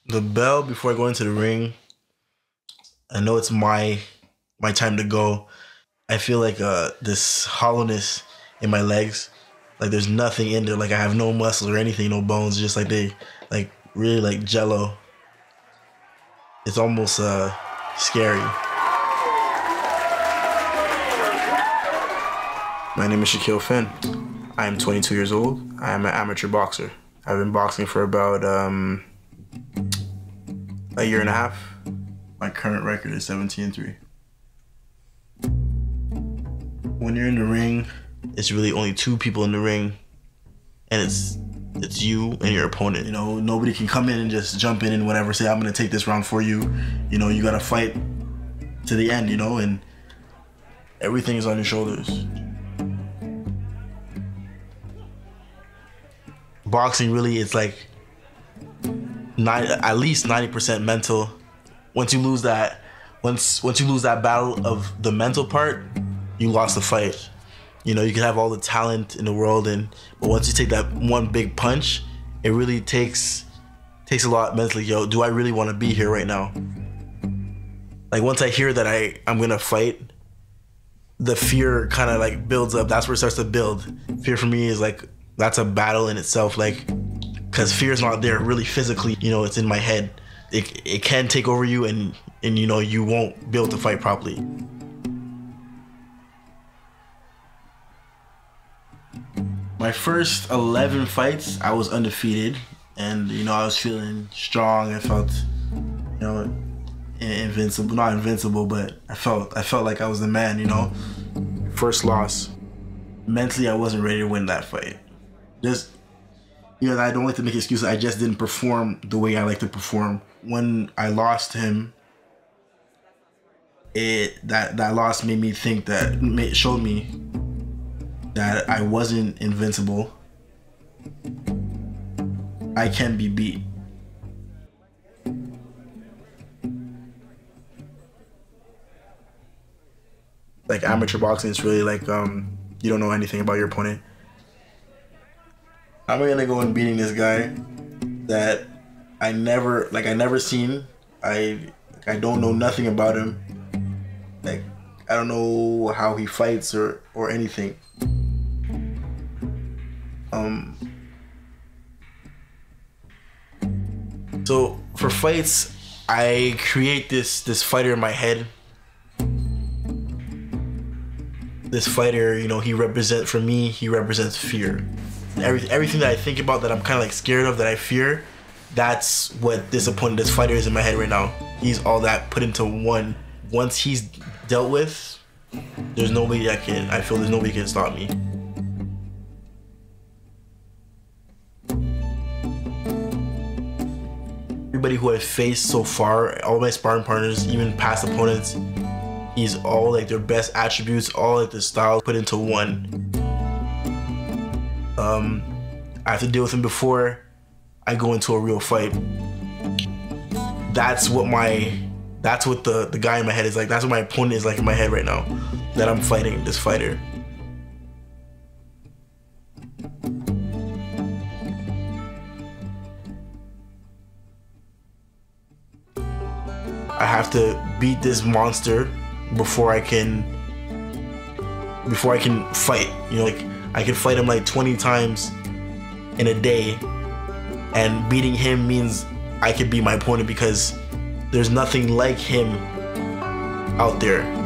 The bell before I go into the ring, I know it's my time to go. I feel like this hollowness in my legs, like there's nothing in there. Like I have no muscle or anything, no bones. Just like they, like really like jello. It's almost scary. My name is Shaquille Finn. I am 22 years old. I am an amateur boxer. I've been boxing for about a year and a half. My current record is 17-3. When you're in the ring, it's really only two people in the ring, and it's you and your opponent. You know, nobody can come in and just jump in and whatever, say, I'm gonna take this round for you. You know, you gotta fight to the end, you know, and everything is on your shoulders. Boxing really, it's like at least 90% mental. Once you lose that battle of the mental part, you lost the fight. You know, you can have all the talent in the world, but once you take that one big punch, it really takes a lot mentally. Yo, do I really want to be here right now? Like once I hear that I'm gonna fight, the fear kind of like builds up. That's where it starts to build. Fear for me is like, that's a battle in itself, like, because fear is not there really physically. You know, it's in my head. It can take over you, and you know, you won't be able to fight properly. My first 11 fights, I was undefeated, and you know, I was feeling strong. I felt, you know, invincible. Not invincible, but I felt like I was the man. You know, first loss. Mentally, I wasn't ready to win that fight. Just, you know, I don't like to make excuses. I just didn't perform the way I like to perform. When I lost him, that loss made me think showed me that I wasn't invincible. I can be beat. Like amateur boxing, it's really like you don't know anything about your opponent. I'm gonna go in beating this guy that I never seen. I don't know nothing about him. Like I don't know how he fights or anything. So for fights, I create this fighter in my head. This fighter, you know, he represents fear. Everything that I think about, that I'm kind of like scared of, that I fear, that's what this fighter is in my head right now. He's all that put into one. Once he's dealt with, there's nobody that can, I feel there's nobody can stop me. Everybody who I've faced so far, all my sparring partners, even past opponents, he's all like their best attributes, all like the styles put into one. I have to deal with him before I go into a real fight. That's what the guy in my head is like. That's what my opponent is like in my head right now, that I'm fighting this fighter. I have to beat this monster before I can fight. You know, like I can fight him like 20 times in a day, and beating him means I could beat my opponent, because there's nothing like him out there.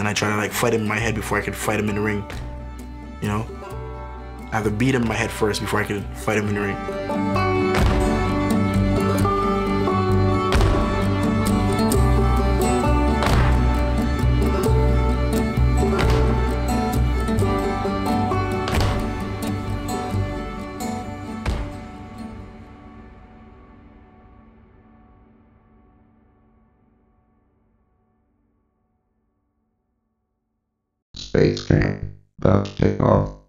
I try to like fight him in my head before I can fight him in the ring. You know? I have to beat him in my head first before I can fight him in the ring. space train about to take off.